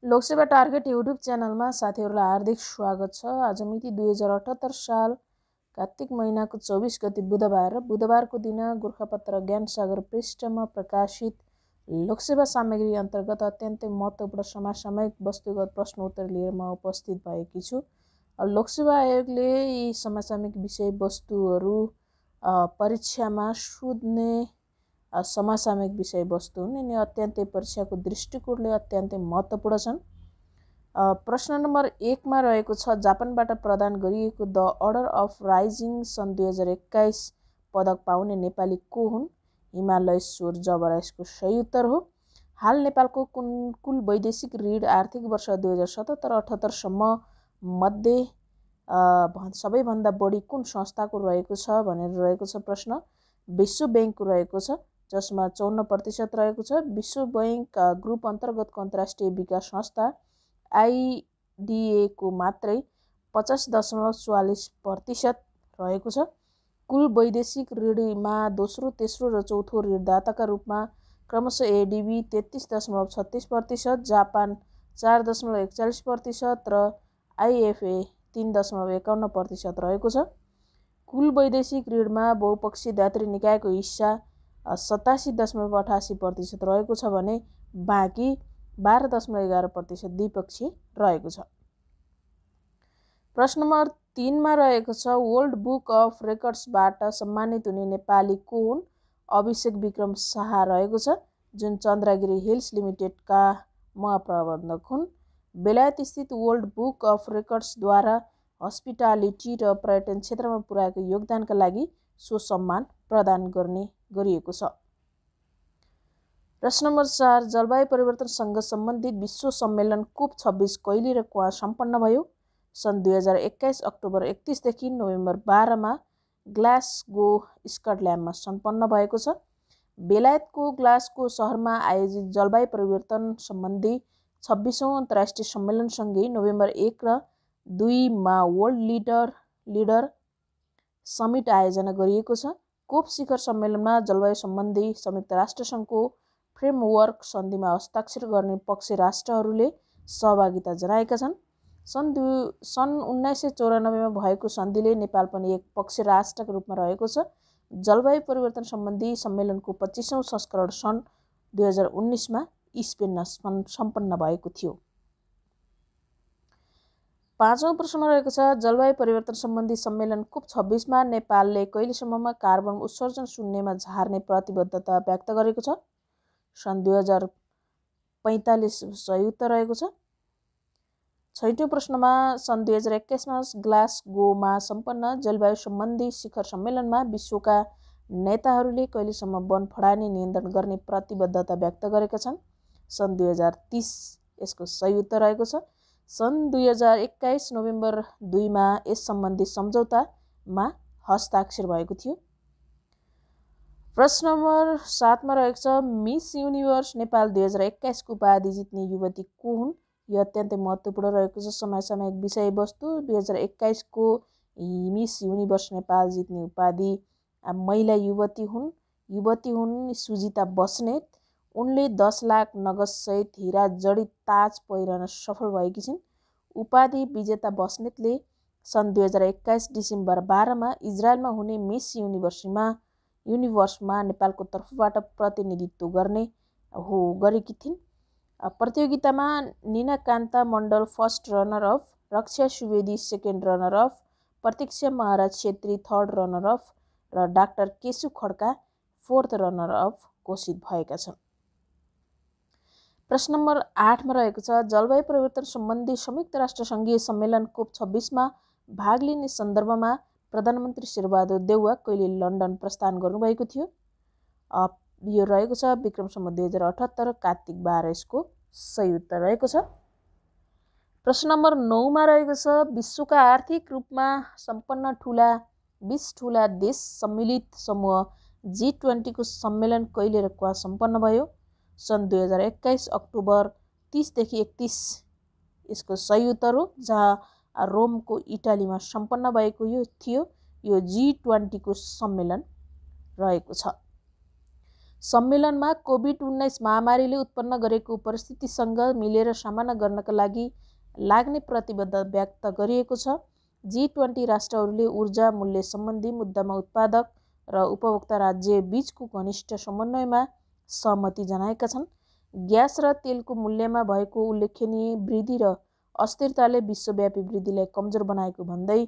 Lok Sewa target YouTube च्यानलमा साथीहरूलाई हार्दिक स्वागत छ। आज मिति 2078 साल कार्तिक महिनाको 24 गते बुधबार र बुधबारको दिन गोरखापत्र ज्ञानसागर पृष्ठमा प्रकाशित लोकसेवा सामग्री अन्तर्गत अत्यन्तै महत्त्वपूर्ण समसामयिक वस्तुगत प्रश्न उत्तर लिएर म उपस्थित भएकी छु। लोकसेवा आयोगले यी समसामयिक विषयवस्तुहरू परीक्षामा सोध्ने समसामयिक विषयवस्तु हुन्। यिनी अत्यन्तै परीक्षाको दृष्टिकोणले अत्यन्तै महत्त्वपूर्ण छन्। प्रश्न नम्बर 1 मा रहेको छ, जापानबाट प्रदान गरिएको द अर्डर अफ राइजिङ सन् 2021 पदक पाउने नेपाली को हुन्? हिमालयश्वर जबरा यसको सही उत्तर हो। हाल नेपालको कुल वैदेशिक ऋण आर्थिक वर्ष 2077-78 सम्म मध्ये सबैभन्दा बढी कुन संस्थाको रहेको छ भनेर रहेको छ प्रश्न। विश्व ब्याङ्कको रहेको छ, जसमा 54% रहेको छ। विश्व बैङ्क ग्रुप अन्तर्गतको अन्तर्राष्ट्रिय विकास संस्था आइडिएको मात्रै 50.44% रहेको छ। कुल वैदेशिक ऋणमा दोस्रो, तेस्रो र चौथो ऋणदाताका रूपमा क्रमशः एडिबी 33.36%, जापान 4.41% र आइएफए 3.51% रहेको छ। कुल वैदेशिक ऋणमा बहुपक्षीय दात्री निकायको हिस्सा 87.88% रहेको छ भने बाँकी 12.11% द्विपक्षीय रहेको छ। प्रश्न नम्बर 3 मा रहेको छ, वर्ल्ड बुक अफ रेकर्ड्सबाट सम्मानित हुने नेपाली को हुन्? अभिषेक विक्रम शाह रहेको छ, जुन चन्द्रगिरी हिल्स लिमिटेडका महाप्रबन्धक हुन्। बेलायत स्थित वर्ल्ड बुक अफ रेकर्ड्सद्वारा हस्पिटालिटी र पर्यटन क्षेत्रमा पुर्याएको योगदानका लागि सो सम्मान प्रदान गरिएको छ। प्रश्न नम्बर 4, जलवायु परिवर्तनसँग सम्बन्धित विश्व सम्मेलन कोप 26 कहिले र कहाँ सम्पन्न भयो? सन् 2021 अक्टोबर 31 देखि नोभेम्बर 12 मा ग्लासगो स्कटल्यान्डमा सम्पन्न भएको छ। बेलायतको ग्लासगो सहरमा आयोजित जलवायु परिवर्तन सम्बन्धी 26औं अन्तर्राष्ट्रिय सम्मेलनसँगै नोभेम्बर 1 र 2 मा वर्ल्ड लिडर समिट आयोजना गरिएको छ। कोप शिखर सम्मेलनमा जलवायु सम्बन्धी संयुक्त राष्ट्रसङ्घको फ्रेमवर्क सन्धिमा हस्ताक्षर गर्ने पक्ष राष्ट्रहरूले सहभागिता जनाएका छन्। सन् 1994 मा भएको सन्धिले नेपाल पनि एक पक्ष राष्ट्रको रूपमा रहेको छ। जलवायु परिवर्तन सम्बन्धी सम्मेलनको 25औं संस्करण सन् 2019 मा स्पेनमा सम्पन्न भएको थियो। 5औं प्रश्नमा रहेको छ, जलवायु परिवर्तन सम्बन्धी सम्मेलन कोप 26 मा नेपालले कहिलेसम्ममा कार्बन उत्सर्जन शून्यमा झार्ने प्रतिबद्धता व्यक्त गरेको छ? सन् 2045 सही उत्तर रहेको छ। 6औं प्रश्नमा, सन् 2021 मा ग्लासगोमा सम्पन्न जलवायु सम्बन्धी शिखर सम्मेलनमा विश्वका नेताहरूले कहिलेसम्म वन फडानी नियन्त्रण गर्ने प्रतिबद्धता व्यक्त गरेका छन्? सन् 2030 यसको सही उत्तर रहेको छ। सन् 2021 नोभेम्बर 2 मा यस सम्बन्धी सम्झौतामा हस्ताक्षर भएको थियो। प्रश्न नम्बर 7 मा रहेको छ, मिस युनिभर्स नेपाल 2021 को उपाधि जित्ने युवती को हुन्? यो अत्यन्तै महत्त्वपूर्ण रहेको छ समसामयिक विषयवस्तु। 2021 को मिस युनिभर्स नेपाल जित्ने उपाधि महिला युवती हुन् सुजिता बस्नेत। उनले 10 लाख नगदसहित हिरा जडित ताज पहिरन सफल भएकी छिन्। उपाधि विजेता बस्नेतले सन् 2021 डिसेम्बर 12 मा इजरायलमा हुने मिस युनिभर्समा नेपालको तर्फबाट प्रतिनिधित्व गरेकी थिइन्। प्रतियोगितामा Nina Kanta Mandal first runner up, Raksha Subedi second runner up, Pratiksha Maharaj Chhetri third runner up र doctor Keshu Khadka fourth runner up घोषित भएका छन्। प्रश्न नम्बर 8 मा रहेको छ, जलवायु परिवर्तन सम्बन्धी संयुक्त राष्ट्र सङ्घीय सम्मेलन कोप 26 मा भाग लिने सन्दर्भमा प्रधानमन्त्री शेरबहादुर देउवा कहिले लन्डन प्रस्थान गर्नुभएको थियो? यो रहेको छ विक्रम सम्वत 2078 कार्तिक 12 यसको सही उत्तर रहेको छ। प्रश्न नम्बर 9 मा रहेको छ, विश्वका आर्थिक रूपमा सम्पन्न 20 ठूला देश सम्मिलित समूह G20 को सम्मेलन कहिले र कहाँ सम्पन्न भयो? सन् 2021 अक्टोबर 30 देखि 31 यसको सही उत्तर हो, जहाँ रोमको इटालीमा सम्पन्न भएको थियो। यो G20 को सम्मेलन रहेको छ। सम्मेलनमा कोभिड-19 महामारीले उत्पन्न गरेको परिस्थितिसँग मिलेर सामना गर्नका लागि लाग्ने प्रतिबद्धता व्यक्त गरिएको छ। G20 राष्ट्रहरूले ऊर्जा मूल्य सम्बन्धी मुद्दामा उत्पादक र उपभोक्ता राज्य बीचको घनिष्ठ समन्वयमा सहमति जनाएका छन्। ग्यास र तेलको मूल्यमा भएको उल्लेखनीय वृद्धि र अस्थिरताले विश्वव्यापी वृद्धिलाई कमजोर बनाएको भन्दै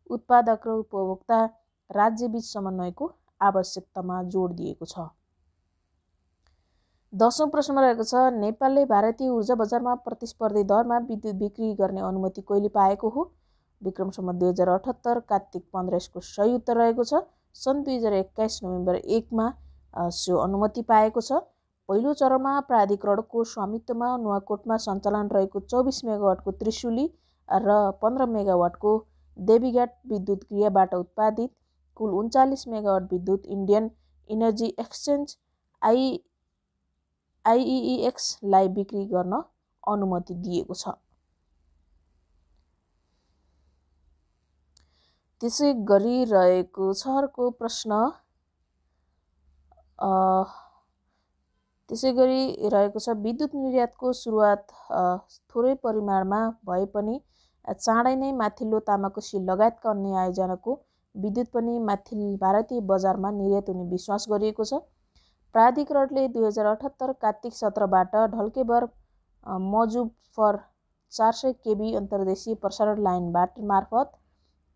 उत्पादक र उपभोक्ता राज्यबीच समन्वयको आवश्यकतामा जोड दिएको छ। 10औं प्रश्नमा रहेको छ, नेपालले भारतीय ऊर्जा बजारमा प्रतिस्पर्धी दरमा विद्युत बिक्री गर्ने अनुमति कहिले पाएको हो? विक्रम सम्वत 2078, कार्तिक 15 यसको सही उत्तर रहेको छ। सन् 2021 नोभेम्बर 1 सो अनुमति पाएको छ। पहिलो चरणमा प्राधिकरणको स्वामित्वमा नुवाकोटमा सञ्चालन रहेको 24 मेगावाटको त्रिशुली र 15 मेगावाटको देवीघाट विद्युत गृहबाट उत्पादित कुल 39 मेगावाट विद्युत इन्डियन इनर्जी एक्सचेन्ज IEEX लाई बिक्री गर्न अनुमति दिएको छ। त्यसै गरी रहेको छ अर्को प्रश्न, त्यसै गरी रहेको छ, विद्युत निर्यातको सुरुवात थोरै परिमाणमा भए पनि चाँडै नै माथिल्लो तामाकोसी लगायतका अन्य आयोजनाको विद्युत पनि भारतीय बजारमा निर्यात हुने विश्वास गरिएको छ। प्राधिकरणले 2078 कार्तिक 17बाट ढल्केबर मजुफर 400 केबी अन्तर्देशीय प्रसारण लाइन मार्फत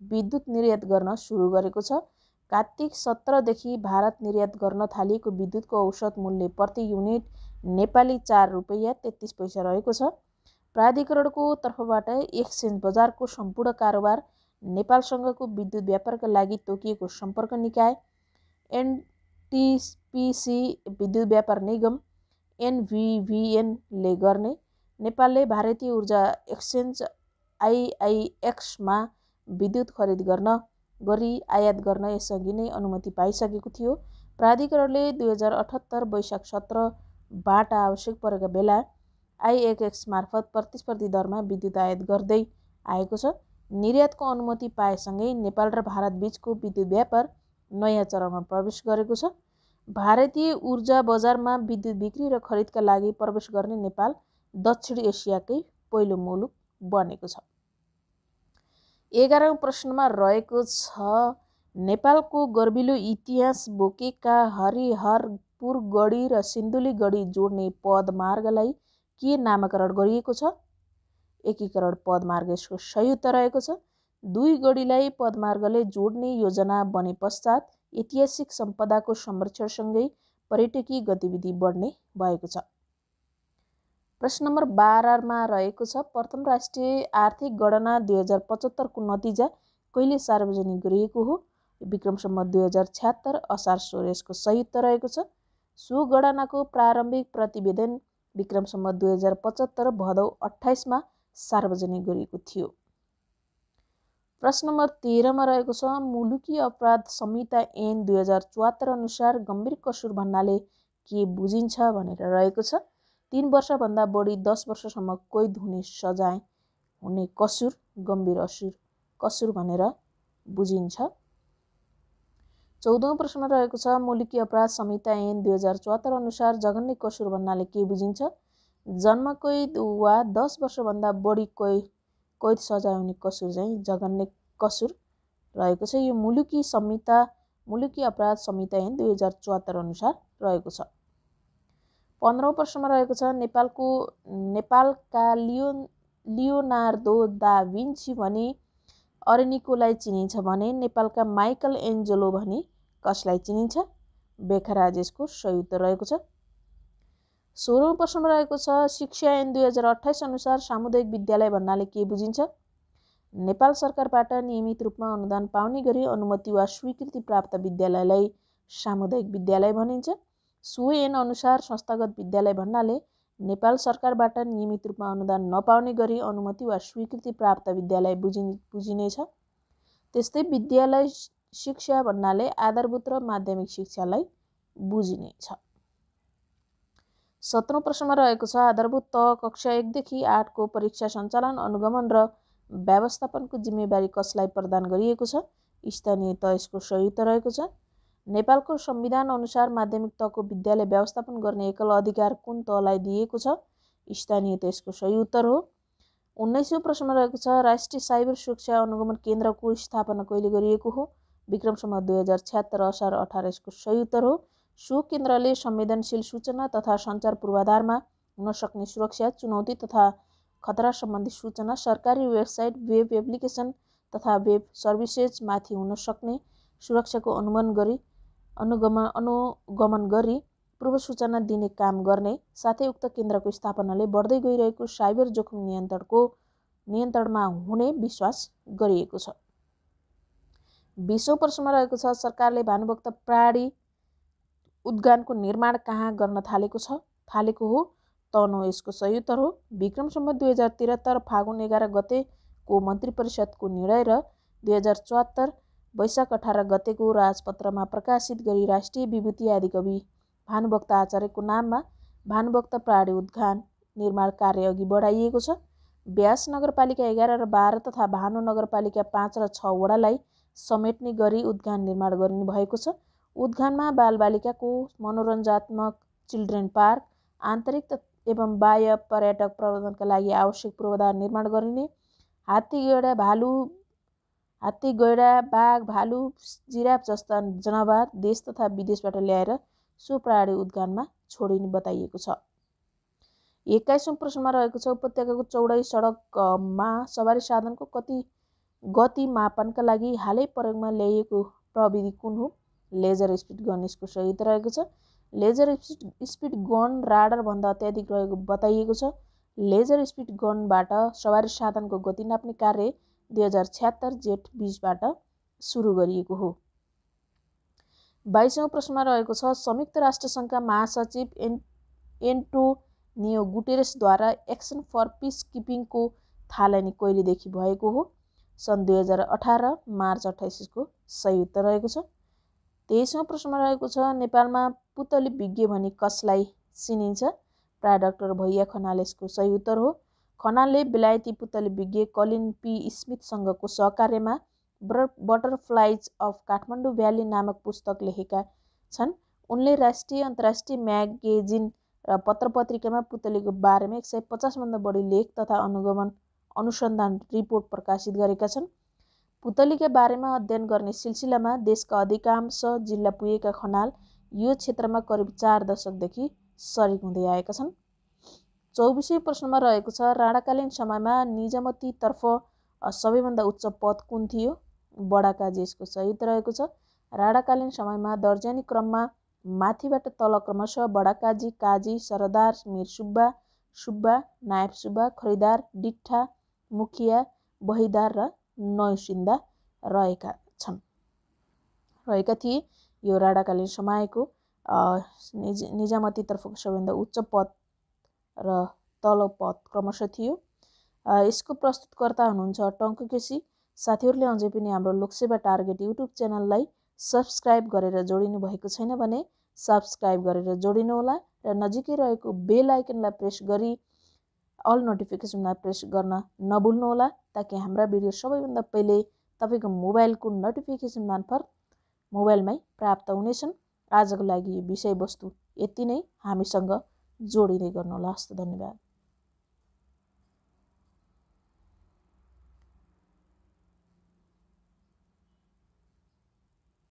विद्युत निर्यात गर्न सुरु गरेको छ। कार्तिक 17देखि भारत निर्यात गर्न थालिएको विद्युतको औसत मूल्य प्रति युनिट नेपाली 4 रुपैयाँ 33 पैसा रहेको छ। प्राधिकरणको तर्फबाट एक्सचेन्ज बजारको सम्पूर्ण कारोबार नेपालसँगको विद्युत व्यापारका लागि तोकिएको सम्पर्क निकाय NTPC विद्युत व्यापार निगम NVVN ले गर्ने। नेपालले भारतीय ऊर्जा एक्सचेन्ज IIX मा विद्युत खरिद गरी आयात गर्न यसअघि नै अनुमति पाइसकेको थियो। प्राधिकरणले 2078 वैशाख 17बाट आवश्यक परेका बेला IIX मार्फत प्रतिस्पर्धी दरमा विद्युत आयात गर्दै आएको छ। निर्यातको अनुमति पाएसँगै नेपाल र भारत बीचको विद्युत व्यापार नयाँ चरणमा प्रवेश गरेको छ। भारतीय ऊर्जा बजारमा विद्युत बिक्री र खरिदका लागि प्रवेश गर्ने नेपाल दक्षिण एसियाकै पहिलो मुलुक बनेको छ। 11औं प्रश्नमा रहेको छ, नेपालको गर्भिलो इतिहास बोकेका हरिहरपुर गढी र सिन्धुली गढी जोड्ने पदमार्गलाई के नामकरण गरिएको छ? एकीकरण पदमार्ग यसको सही उत्तर रहेको छ। दुई गढीलाई पदमार्गले जोड्ने योजना बने पश्चात ऐतिहासिक सम्पदाको संरक्षणसँगै पर्यटकीय गतिविधि बढ्ने भएको छ। प्रश्न नम्बर 12मा रहेको छ, प्रथम राष्ट्रिय आर्थिक गणना 2075 को नतिजा कहिले सार्वजनिक गरिएको हो? विक्रम सम्वत 2076 असार 16 यसको सही उत्तर रहेको छ। सो गणनाको प्रारम्भिक प्रतिवेदन विक्रम सम्वत 2075 भदौ 28 सार्वजनिक गरिएको थियो। प्रश्न नम्बर 13मा रहेको छ, मुलुकी अपराध संहिता ऐन 2074 अनुसार गम्भीर कसुर भन्नाले के बुझिन्छ भनेर रहेको छ। 3 वर्षभन्दा बढी 10 वर्षसम्म कैद हुने सजाय हुने कसुर गम्भीर कसुर भनेर बुझिन्छ। 14औं प्रश्नमा रहेको छ, मुलुकी अपराध संहिता ऐन 2074 अनुसार जघन्य कसुर भन्नाले के बुझिन्छ? जन्म कैद वा 10 वर्षभन्दा बढी कैद सजाय हुने कसुर चाहिँ जघन्य कसुर रहेको छ। यो मुलुकी अपराध संहिता ऐन 2074 अनुसार रहेको छ। 15औं प्रश्नमा रहेको छ, नेपालका लियोनार्दो दा विन्ची भनी अरेनिकोलाई चिनिन्छ भने नेपालका माइकल एन्जेलो भनी कसलाई चिनिन्छ? बेखराज यसको सही उत्तर रहेको छ। 16औं प्रश्नमा रहेको छ, शिक्षा ऐन 2028 अनुसार सामुदायिक विद्यालय भन्नाले के बुझिन्छ? नेपाल सरकारबाट नियमित रूपमा अनुदान पाउने गरी अनुमति वा स्वीकृति प्राप्त विद्यालयलाई सामुदायिक विद्यालय भनिन्छ। सो ऐन अनुसार संस्थागत विद्यालय भन्नाले नेपाल सरकारबाट नियमित रूपमा अनुदान नपाउने गरी अनुमति वा स्वीकृति प्राप्त विद्यालय बुझिनेछ। त्यस्तै विद्यालय शिक्षा भन्नाले आधारभूत र माध्यमिक शिक्षालाई बुझिनेछ। 17औं प्रश्नमा रहेको छ, आधारभूत तह कक्षा 1 देखि 8 को परीक्षा सञ्चालन, अनुगमन र व्यवस्थापनको जिम्मेवारी कसलाई प्रदान गरिएको छ? स्थानीय तह यसको सही उत्तर रहेको छ। नेपालको संविधान अनुसार माध्यमिक तहको विद्यालय व्यवस्थापन गर्ने एकल अधिकार कुन तहलाई दिएको छ? स्थानीय तह यसको सही उत्तर हो। 19औं प्रश्नमा रहेको छ राष्ट्रिय साइबर सुरक्षा अनुगमन केन्द्रको स्थापना कहिले गरिएको हो? विक्रम सम्वत 2076 असार 18 यसको सही उत्तर हो। सो केन्द्रले संवेदनशील सूचना तथा सञ्चार पूर्वाधारमा हुन सक्ने सुरक्षा, चुनौती तथा खतरा सम्बन्धी सूचना सरकारी वेबसाइट, वेब एप्लिकेसन तथा वेब सर्भिसेजमाथि हुन सक्ने सुरक्षाको अनुगमन गरी पूर्व सूचना दिने काम गर्ने साथै उक्त केन्द्रको स्थापनाले बढ्दै गइरहेको साइबर जोखिम नियन्त्रणमा हुने विश्वास गरिएको छ। 20औं प्रश्नमा रहेको छ सरकारले भानुभक्त प्राणी उद्यानको निर्माण कहाँ गर्न थालेको हो? तनहुँ यसको सही उत्तर हो। विक्रम सम्वत 2073 फागुन 11 गतेको मन्त्री परिषदको निर्णय र 2074 वैशाख 18 गतेको राजपत्रमा प्रकाशित गरी राष्ट्रिय विभूति आदिकवि भानुभक्त आचार्यको नाममा भानुभक्त प्राणी उद्यान निर्माण कार्य अघि बढाइएको छ। ब्यास नगरपालिका 11 र 12 तथा भानु नगरपालिका 5 र 6 वडालाई समेट्ने गरी उद्यान निर्माण गरिने भएको छ। उद्यानमा बालबालिकाको मनोरञ्जनात्मक चिल्ड्रेन पार्क, आन्तरिक एवं बाह्य पर्यटक प्रबन्धनका लागि आवश्यक पूर्वाधार निर्माण गरिने, हात्ती, गैंडा, बाघ, भालु, जिराफ जस्ता जनावर देश तथा विदेशबाट ल्याएर सो प्राणी उद्यानमा छोडिने बताइएको छ। 21औं प्रश्नमा रहेको छ उपत्यकाको चौडाइ सडकमा सवारी साधनको गति मापनका लागि हालै प्रयोगमा ल्याइएको प्रविधि कुन हो? लेजर स्पिड गन यसको सही उत्तर रहेको छ। लेजर स्पिड गन राडारभन्दा अत्याधिक रहेको बताइएको छ। लेजर स्पिड गनबाट सवारी साधनको गति नाप्ने कार्य 2076 जेठ 20बाट सुरु गरिएको हो। 22औं प्रश्नमा रहेको छ संयुक्त राष्ट्रसङ्घका महासचिव एन्टोनियो गुटेरेसद्वारा एक्सन फर पिस किपिङको थालनी कहिलेदेखि भएको हो? सन् 2018 मार्च 28 को सही उत्तर रहेको छ। 23औं प्रश्नमा रहेको छ नेपालमा पुतली विज्ञ भनी कसलाई चिनिन्छ? प्राय डाक्टर भैया खनाल यसको सही उत्तर हो। खनालले बेलायती पुतली विज्ञ कलिन पी स्मिथसँगको सहकार्यमा बटरफ्लाइज अफ काठमाडौँ भ्याली नामक पुस्तक लेखेका छन्। उनले राष्ट्रिय अन्तर्राष्ट्रिय म्यागजिन र पत्र-पत्रिकामा पुतलीको बारेमा 150 भन्दा बढी लेख तथा अनुसन्धान रिपोर्ट प्रकाशित गरेका छन्। पुतलीका बारेमा अध्ययन गर्ने सिलसिलामा देशका अधिकांश जिल्ला पुगेका खनाल यो क्षेत्रमा करिब 4 दशकदेखि सरिक हुँदै आएका छन्। 24औं प्रश्नमा रहेको छ राणाकालीन समयमा निजामतीतर्फ सबैभन्दा उच्च पद कुन थियो? बडाकाजी यसको सही उत्तर रहेको छ। राणाकालीन समयमा दर्जानी क्रममा माथिबाट तल क्रमशः बडाकाजी, काजी, सरदार, मिर सुब्बा, सुब्बा, नायब सुब्बा, खरिदार, डिट्ठा, मुखिया, बहिदार र नौसिन्दा रहेका थिए। यो राणाकालीन समयको निजामतीतर्फको सबैभन्दा उच्च पद र तल पद क्रमशः थियो। यसको प्रस्तुतकर्ता हुनुहुन्छ टङ्क केसी। साथीहरूले अझै पनि हाम्रो लोकसेवा टार्गेट युट्युब च्यानललाई सब्सक्राइब गरेर जोडिनु भएको छैन भने सब्सक्राइब गरेर जोडिनुहोला र नजिकै रहेको बेल आइकनलाई प्रेस गरी अल नोटिफिकेसनलाई प्रेस गर्न नभुल्नुहोला ताकि हाम्रा भिडियो सबैभन्दा पहिले तपाईँको मोबाइलको नोटिफिकेसन मार्फत मोबाइलमै प्राप्त हुनेछन्। आजको लागि विषयवस्तु यति नै। हामीसँग जोडिँदै गर्नुहोला। हस्त धन्यवाद।